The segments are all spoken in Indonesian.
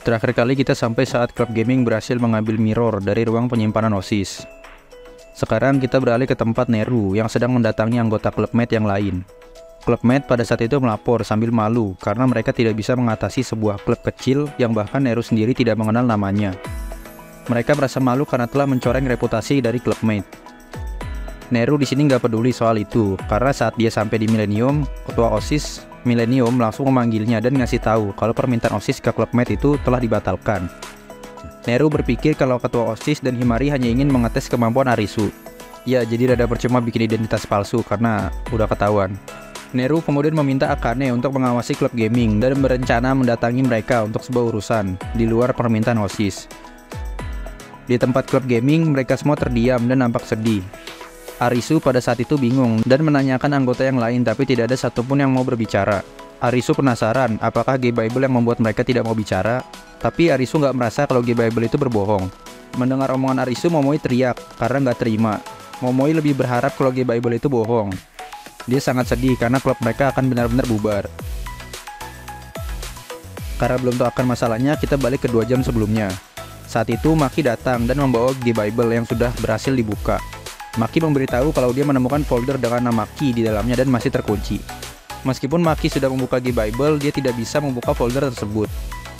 Terakhir kali kita sampai saat klub gaming berhasil mengambil mirror dari ruang penyimpanan OSIS. Sekarang kita beralih ke tempat Neru yang sedang mendatangi anggota klubmate yang lain. Klubmate pada saat itu melapor sambil malu karena mereka tidak bisa mengatasi sebuah klub kecil yang bahkan Neru sendiri tidak mengenal namanya. Mereka merasa malu karena telah mencoreng reputasi dari klubmate. Neru di sini nggak peduli soal itu karena saat dia sampai di Millennium, ketua OSIS Millennium langsung memanggilnya dan ngasih tahu kalau permintaan OSIS ke klubmate itu telah dibatalkan. Neru berpikir kalau ketua OSIS dan Himari hanya ingin mengetes kemampuan Arisu. Ya, jadi rada percuma bikin identitas palsu karena udah ketahuan. Neru kemudian meminta Akane untuk mengawasi klub gaming dan berencana mendatangi mereka untuk sebuah urusan di luar permintaan OSIS. Di tempat klub gaming, mereka semua terdiam dan nampak sedih. Arisu pada saat itu bingung dan menanyakan anggota yang lain tapi tidak ada satupun yang mau berbicara. Arisu penasaran apakah G-Bible yang membuat mereka tidak mau bicara, tapi Arisu nggak merasa kalau G-Bible itu berbohong. Mendengar omongan Arisu, Momoi teriak karena nggak terima. Momoi lebih berharap kalau G-Bible itu bohong. Dia sangat sedih karena klub mereka akan benar-benar bubar. Karena belum tahu akan masalahnya, kita balik ke 2 jam sebelumnya. Saat itu Maki datang dan membawa G-Bible yang sudah berhasil dibuka. Maki memberitahu kalau dia menemukan folder dengan nama Ki di dalamnya dan masih terkunci. Meskipun Maki sudah membuka G-Bible, dia tidak bisa membuka folder tersebut.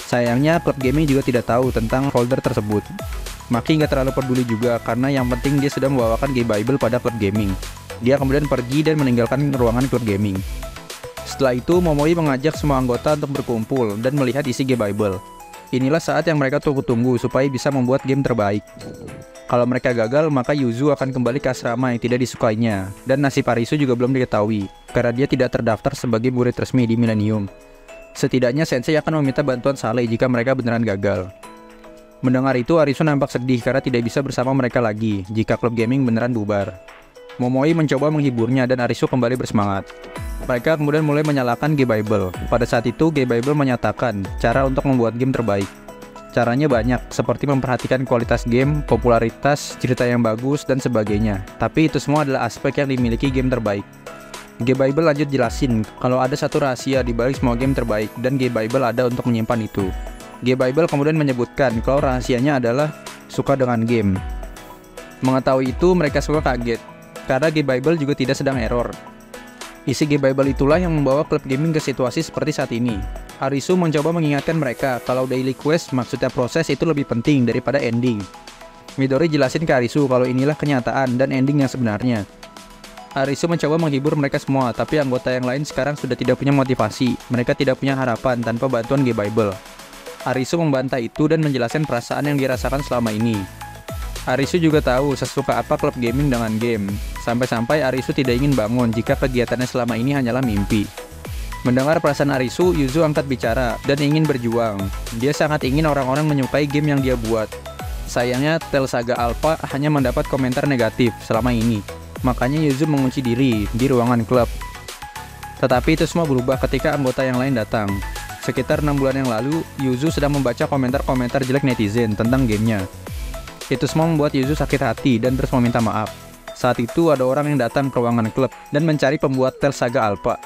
Sayangnya, klub gaming juga tidak tahu tentang folder tersebut. Maki nggak terlalu peduli juga karena yang penting dia sudah membawakan G-Bible pada klub gaming. Dia kemudian pergi dan meninggalkan ruangan klub gaming. Setelah itu, Momoi mengajak semua anggota untuk berkumpul dan melihat isi G-Bible. Inilah saat yang mereka tunggu-tunggu supaya bisa membuat game terbaik. Kalau mereka gagal, maka Yuzu akan kembali ke asrama yang tidak disukainya, dan nasib Arisu juga belum diketahui, karena dia tidak terdaftar sebagai murid resmi di Millennium. Setidaknya Sensei akan meminta bantuan Saleh jika mereka beneran gagal. Mendengar itu, Arisu nampak sedih karena tidak bisa bersama mereka lagi jika klub gaming beneran bubar. Momoi mencoba menghiburnya dan Arisu kembali bersemangat. Mereka kemudian mulai menyalakan G-Bible. Pada saat itu, G-Bible menyatakan cara untuk membuat game terbaik. Caranya banyak, seperti memperhatikan kualitas game, popularitas, cerita yang bagus, dan sebagainya. Tapi itu semua adalah aspek yang dimiliki game terbaik. G-Bible lanjut jelasin kalau ada satu rahasia di balik semua game terbaik, dan G-Bible ada untuk menyimpan itu. G-Bible kemudian menyebutkan kalau rahasianya adalah suka dengan game. Mengetahui itu, mereka semua kaget, karena G-Bible juga tidak sedang error. Isi G-Bible itulah yang membawa klub gaming ke situasi seperti saat ini. Arisu mencoba mengingatkan mereka kalau daily quest maksudnya proses itu lebih penting daripada ending. Midori jelasin ke Arisu kalau inilah kenyataan dan ending yang sebenarnya. Arisu mencoba menghibur mereka semua, tapi anggota yang lain sekarang sudah tidak punya motivasi. Mereka tidak punya harapan tanpa bantuan G-Bible. Arisu membantah itu dan menjelaskan perasaan yang dirasakan selama ini. Arisu juga tahu sesuka apa klub gaming dengan game. Sampai-sampai Arisu tidak ingin bangun jika kegiatannya selama ini hanyalah mimpi. Mendengar perasaan Arisu, Yuzu angkat bicara dan ingin berjuang. Dia sangat ingin orang-orang menyukai game yang dia buat. Sayangnya, Tales Saga Alpha hanya mendapat komentar negatif selama ini. Makanya Yuzu mengunci diri di ruangan klub. Tetapi itu semua berubah ketika anggota yang lain datang. Sekitar 6 bulan yang lalu, Yuzu sedang membaca komentar-komentar jelek netizen tentang gamenya. Itu semua membuat Yuzu sakit hati dan terus meminta maaf. Saat itu ada orang yang datang ke ruangan klub dan mencari pembuat Tales Saga Alpha.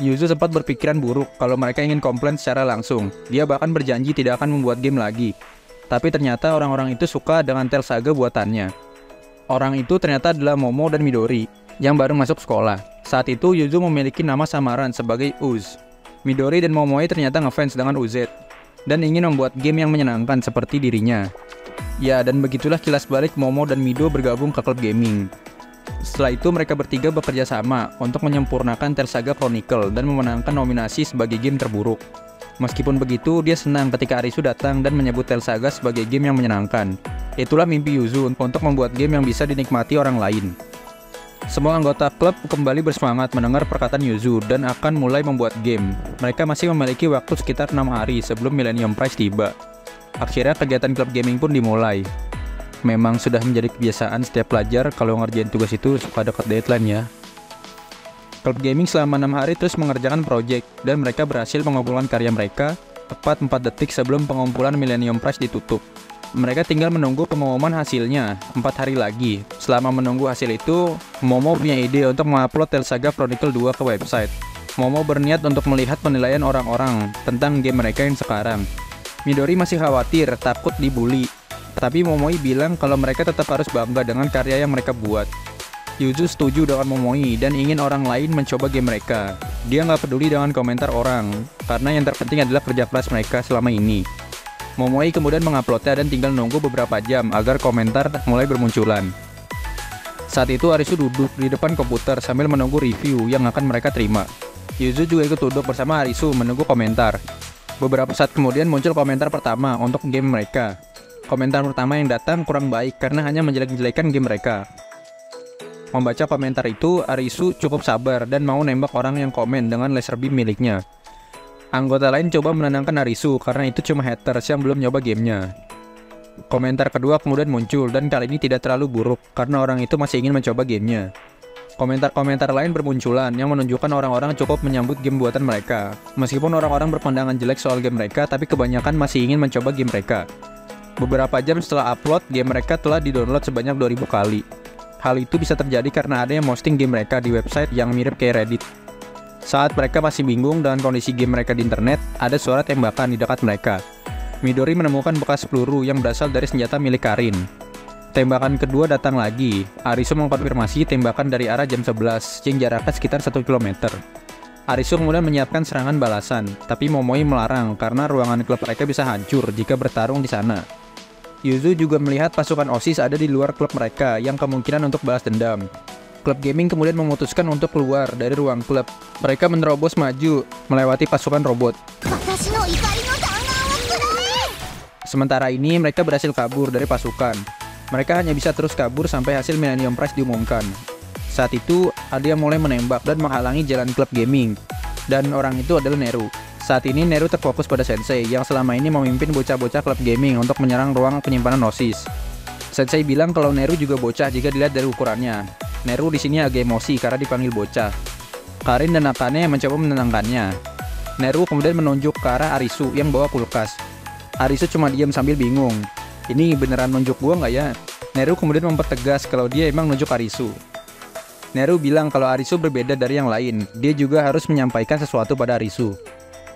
Yuzu sempat berpikiran buruk kalau mereka ingin komplain secara langsung. Dia bahkan berjanji tidak akan membuat game lagi. Tapi ternyata orang-orang itu suka dengan Tales Saga buatannya. Orang itu ternyata adalah Momo dan Midori yang baru masuk sekolah. Saat itu Yuzu memiliki nama samaran sebagai Uz. Midori dan Momoi ternyata ngefans dengan UZ dan ingin membuat game yang menyenangkan seperti dirinya. Ya, dan begitulah kilas balik Momo dan Mido bergabung ke klub gaming. Setelah itu mereka bertiga bekerja sama untuk menyempurnakan Tales Saga Chronicle dan memenangkan nominasi sebagai game terburuk. Meskipun begitu, dia senang ketika Arisu datang dan menyebut Tales Saga sebagai game yang menyenangkan. Itulah mimpi Yuzu untuk membuat game yang bisa dinikmati orang lain. Semua anggota klub kembali bersemangat mendengar perkataan Yuzu dan akan mulai membuat game. Mereka masih memiliki waktu sekitar 6 hari sebelum Millennium Prize tiba. Akhirnya kegiatan klub gaming pun dimulai. Memang sudah menjadi kebiasaan setiap pelajar kalau ngerjain tugas itu suka dekat deadline ya. Klub gaming selama 6 hari terus mengerjakan project dan mereka berhasil mengumpulkan karya mereka tepat 4 detik sebelum pengumpulan Millennium Prize ditutup. Mereka tinggal menunggu pengumuman hasilnya 4 hari lagi. Selama menunggu hasil itu, Momo punya ide untuk mengupload Tales Saga Chronicle 2 ke website. Momo berniat untuk melihat penilaian orang-orang tentang game mereka yang sekarang. Midori masih khawatir, takut dibully. Tapi Momoi bilang kalau mereka tetap harus bangga dengan karya yang mereka buat. Yuzu setuju dengan Momoi dan ingin orang lain mencoba game mereka. Dia nggak peduli dengan komentar orang, karena yang terpenting adalah kerja keras mereka selama ini. Momoi kemudian menguploadnya dan tinggal nunggu beberapa jam agar komentar mulai bermunculan. Saat itu Arisu duduk di depan komputer sambil menunggu review yang akan mereka terima. Yuzu juga ikut duduk bersama Arisu menunggu komentar. Beberapa saat kemudian muncul komentar pertama untuk game mereka. Komentar pertama yang datang kurang baik karena hanya menjelek-jelekan game mereka. Membaca komentar itu, Arisu cukup sabar dan mau nembak orang yang komen dengan laser beam miliknya. Anggota lain coba menenangkan Arisu karena itu cuma haters yang belum nyoba gamenya. Komentar kedua kemudian muncul dan kali ini tidak terlalu buruk karena orang itu masih ingin mencoba gamenya. Komentar-komentar lain bermunculan yang menunjukkan orang-orang cukup menyambut game buatan mereka. Meskipun orang-orang berpandangan jelek soal game mereka, tapi kebanyakan masih ingin mencoba game mereka. Beberapa jam setelah upload, game mereka telah di-download sebanyak 2000 kali. Hal itu bisa terjadi karena ada yang posting game mereka di website yang mirip kayak Reddit. Saat mereka masih bingung dengan kondisi game mereka di internet, ada suara tembakan di dekat mereka. Midori menemukan bekas peluru yang berasal dari senjata milik Karin. Tembakan kedua datang lagi. Arisu mengkonfirmasi tembakan dari arah jam 11, yang jaraknya sekitar 1 km. Arisu kemudian menyiapkan serangan balasan, tapi Momoi melarang karena ruangan klub mereka bisa hancur jika bertarung di sana. Yuzu juga melihat pasukan OSIS ada di luar klub mereka yang kemungkinan untuk balas dendam. Klub gaming kemudian memutuskan untuk keluar dari ruang klub. Mereka menerobos maju, melewati pasukan robot. Sementara ini mereka berhasil kabur dari pasukan. Mereka hanya bisa terus kabur sampai hasil Millennium Prize diumumkan. Saat itu, ada yang mulai menembak dan menghalangi jalan klub gaming. Dan orang itu adalah Neru. Saat ini Neru terfokus pada Sensei yang selama ini memimpin bocah-bocah klub gaming untuk menyerang ruang penyimpanan OSIS. Sensei bilang kalau Neru juga bocah jika dilihat dari ukurannya. Neru di sini agak emosi karena dipanggil bocah. Karin dan Akane mencoba menenangkannya. Neru kemudian menunjuk ke arah Arisu yang bawa kulkas. Arisu cuma diam sambil bingung. Ini beneran nunjuk gua nggak ya? Neru kemudian mempertegas kalau dia emang nunjuk Arisu. Neru bilang kalau Arisu berbeda dari yang lain. Dia juga harus menyampaikan sesuatu pada Arisu.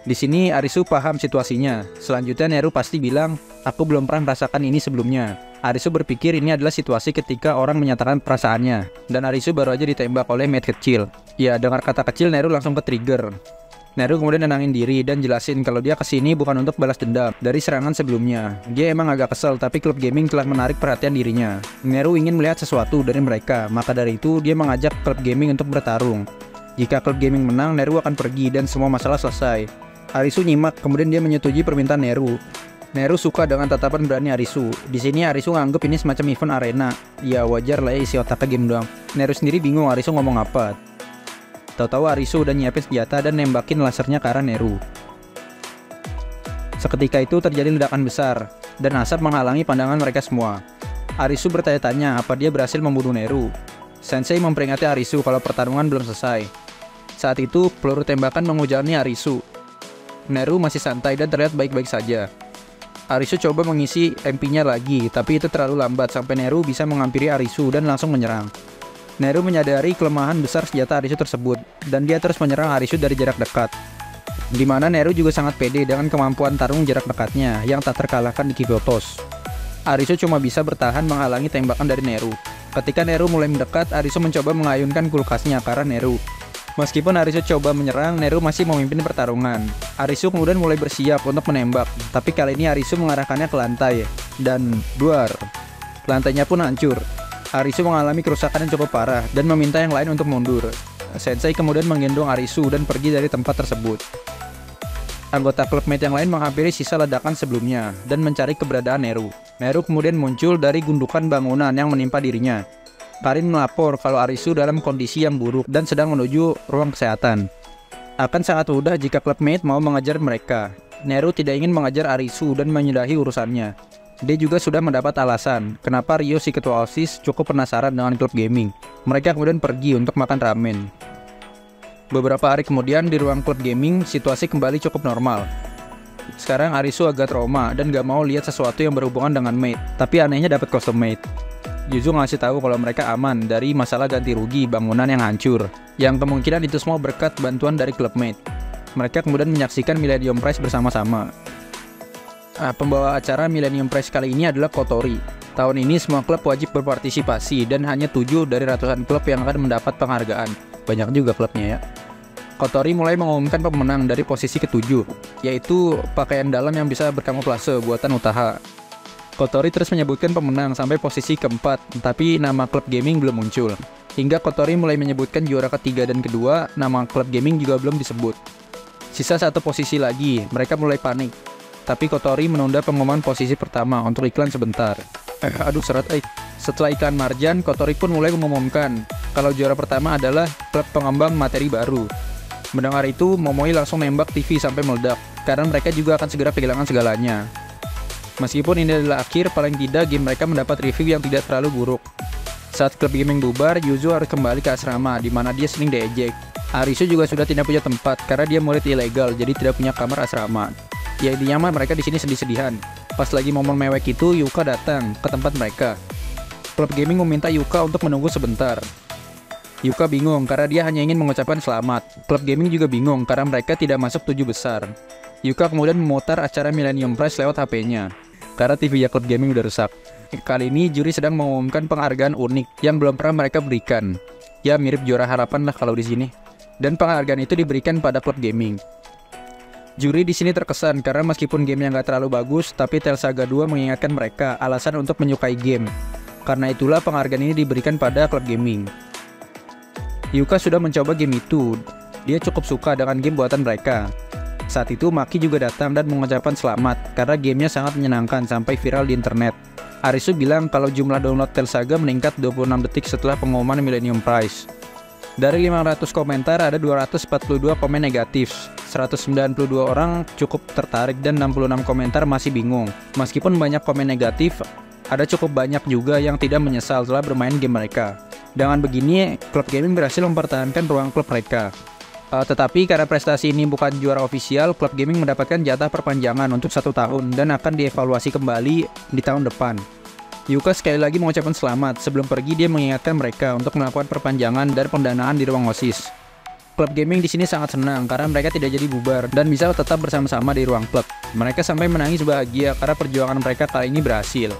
Di sini Arisu paham situasinya. Selanjutnya Neru pasti bilang, aku belum pernah merasakan ini sebelumnya. Arisu berpikir ini adalah situasi ketika orang menyatakan perasaannya. Dan Arisu baru aja ditembak oleh mate kecil. Ya, dengar kata kecil Neru langsung ke-trigger. Neru kemudian nenangin diri dan jelasin kalau dia kesini bukan untuk balas dendam dari serangan sebelumnya. Dia emang agak kesel tapi klub gaming telah menarik perhatian dirinya. Neru ingin melihat sesuatu dari mereka, maka dari itu dia mengajak klub gaming untuk bertarung. Jika klub gaming menang, Neru akan pergi dan semua masalah selesai. Arisu nyimak, kemudian dia menyetujui permintaan Neru. Neru suka dengan tatapan berani Arisu. Di sini Arisu nganggep ini semacam event arena. Ya wajar lah ya, isi otaknya game doang. Neru sendiri bingung Arisu ngomong apa. Tahu-tahu Arisu udah nyiapin senjata dan nembakin lasernya ke arah Neru. Seketika itu terjadi ledakan besar dan asap menghalangi pandangan mereka semua. Arisu bertanya-tanya apa dia berhasil membunuh Neru. Sensei memperingati Arisu kalau pertarungan belum selesai. Saat itu peluru tembakan menghujani Arisu. Neru masih santai dan terlihat baik-baik saja. Arisu coba mengisi MP-nya lagi, tapi itu terlalu lambat sampai Neru bisa menghampiri Arisu dan langsung menyerang. Neru menyadari kelemahan besar senjata Arisu tersebut, dan dia terus menyerang Arisu dari jarak dekat. Di mana Neru juga sangat pede dengan kemampuan tarung jarak dekatnya yang tak terkalahkan di Kibotos. Arisu cuma bisa bertahan menghalangi tembakan dari Neru. Ketika Neru mulai mendekat, Arisu mencoba mengayunkan kulkasnya ke arah Neru. Meskipun Arisu coba menyerang, Neru masih memimpin pertarungan. Arisu kemudian mulai bersiap untuk menembak, tapi kali ini Arisu mengarahkannya ke lantai, dan duar. Lantainya pun hancur. Arisu mengalami kerusakan yang cukup parah, dan meminta yang lain untuk mundur. Sensei kemudian menggendong Arisu dan pergi dari tempat tersebut. Anggota klub mate yang lain menghampiri sisa ledakan sebelumnya, dan mencari keberadaan Neru. Neru kemudian muncul dari gundukan bangunan yang menimpa dirinya. Karin melapor kalau Arisu dalam kondisi yang buruk dan sedang menuju ruang kesehatan. Akan sangat mudah jika klub mate mau mengejar mereka. Neru tidak ingin mengejar Arisu dan menyudahi urusannya. Dia juga sudah mendapat alasan kenapa Ryo si ketua OSIS cukup penasaran dengan klub gaming. Mereka kemudian pergi untuk makan ramen. Beberapa hari kemudian di ruang klub gaming, situasi kembali cukup normal. Sekarang Arisu agak trauma dan gak mau lihat sesuatu yang berhubungan dengan mate. Tapi anehnya dapat kostum mate. Yuzu ngasih tahu kalau mereka aman dari masalah ganti rugi bangunan yang hancur, yang kemungkinan itu semua berkat bantuan dari klub mate. Mereka kemudian menyaksikan Millennium Prize bersama-sama. Pembawa acara Millennium Prize kali ini adalah Kotori. Tahun ini semua klub wajib berpartisipasi dan hanya 7 dari ratusan klub yang akan mendapat penghargaan. Banyak juga klubnya ya. Kotori mulai mengumumkan pemenang dari posisi ke-7, yaitu pakaian dalam yang bisa berkamuflase buatan Utaha. Kotori terus menyebutkan pemenang sampai posisi ke-4, tapi nama klub gaming belum muncul. Hingga Kotori mulai menyebutkan juara ketiga dan kedua, nama klub gaming juga belum disebut. Sisa satu posisi lagi, mereka mulai panik. Tapi Kotori menunda pengumuman posisi pertama untuk iklan sebentar. Setelah iklan Marjan, Kotori pun mulai mengumumkan kalau juara pertama adalah klub pengembang materi baru. Mendengar itu, Momoi langsung nembak TV sampai meledak, karena mereka juga akan segera kehilangan segalanya. Meskipun ini adalah akhir, paling tidak game mereka mendapat review yang tidak terlalu buruk. Saat klub gaming bubar, Yuzo harus kembali ke asrama, di mana dia sering diejek. Arisu juga sudah tidak punya tempat, karena dia murid ilegal, jadi tidak punya kamar asrama. Ya intinya mah mereka di sini sedih-sedihan. Pas lagi momen mewek itu, Yuka datang ke tempat mereka. Klub gaming meminta Yuka untuk menunggu sebentar. Yuka bingung karena dia hanya ingin mengucapkan selamat. Klub gaming juga bingung karena mereka tidak masuk 7 besar. Yuka kemudian memutar acara Millennium Prize lewat HP-nya. Karena TV-nya klub gaming udah rusak. Kali ini juri sedang mengumumkan penghargaan unik yang belum pernah mereka berikan. Ya mirip juara harapan lah kalau di sini. Dan penghargaan itu diberikan pada klub gaming. Juri di sini terkesan karena meskipun gamenya nggak terlalu bagus, tapi Tales Saga 2 mengingatkan mereka alasan untuk menyukai game. Karena itulah penghargaan ini diberikan pada klub gaming. Yuka sudah mencoba game itu. Dia cukup suka dengan game buatan mereka. Saat itu Maki juga datang dan mengucapkan selamat karena gamenya sangat menyenangkan sampai viral di internet. Arisu bilang kalau jumlah download Tales Saga meningkat 26 detik setelah pengumuman Millennium Prize. Dari 500 komentar ada 242 komen negatif, 192 orang cukup tertarik dan 66 komentar masih bingung. Meskipun banyak komen negatif, ada cukup banyak juga yang tidak menyesal setelah bermain game mereka. Dengan begini, klub gaming berhasil mempertahankan ruang klub mereka. Tetapi karena prestasi ini bukan juara ofisial, klub gaming mendapatkan jatah perpanjangan untuk 1 tahun dan akan dievaluasi kembali di tahun depan. Yuka sekali lagi mengucapkan selamat. Sebelum pergi, dia mengingatkan mereka untuk melakukan perpanjangan dan pendanaan di ruang OSIS. Klub gaming di sini sangat senang karena mereka tidak jadi bubar dan bisa tetap bersama-sama di ruang klub. Mereka sampai menangis bahagia karena perjuangan mereka kali ini berhasil.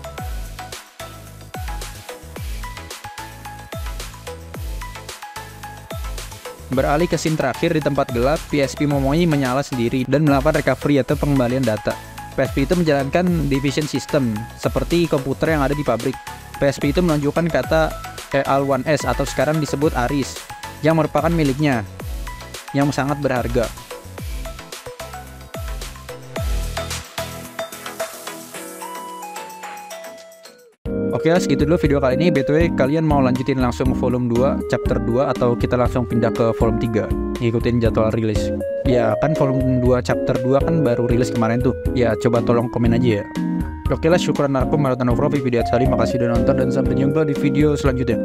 Beralih ke scene terakhir di tempat gelap, PSP Momoi menyala sendiri dan melakukan recovery atau pengembalian data. PSP itu menjalankan division system, seperti komputer yang ada di pabrik. PSP itu menunjukkan kata EAL1S atau sekarang disebut Aris, yang merupakan miliknya, yang sangat berharga. Oke, segitu dulu video kali ini. BTW, kalian mau lanjutin langsung volume 2, chapter 2, atau kita langsung pindah ke volume 3? Ngikutin jadwal rilis. Ya, kan volume 2, chapter 2 kan baru rilis kemarin tuh. Ya, coba tolong komen aja ya. Oke lah, syukuran warahmatullahi wabarakatuh. Video tadi, makasih udah nonton dan sampai jumpa di video selanjutnya.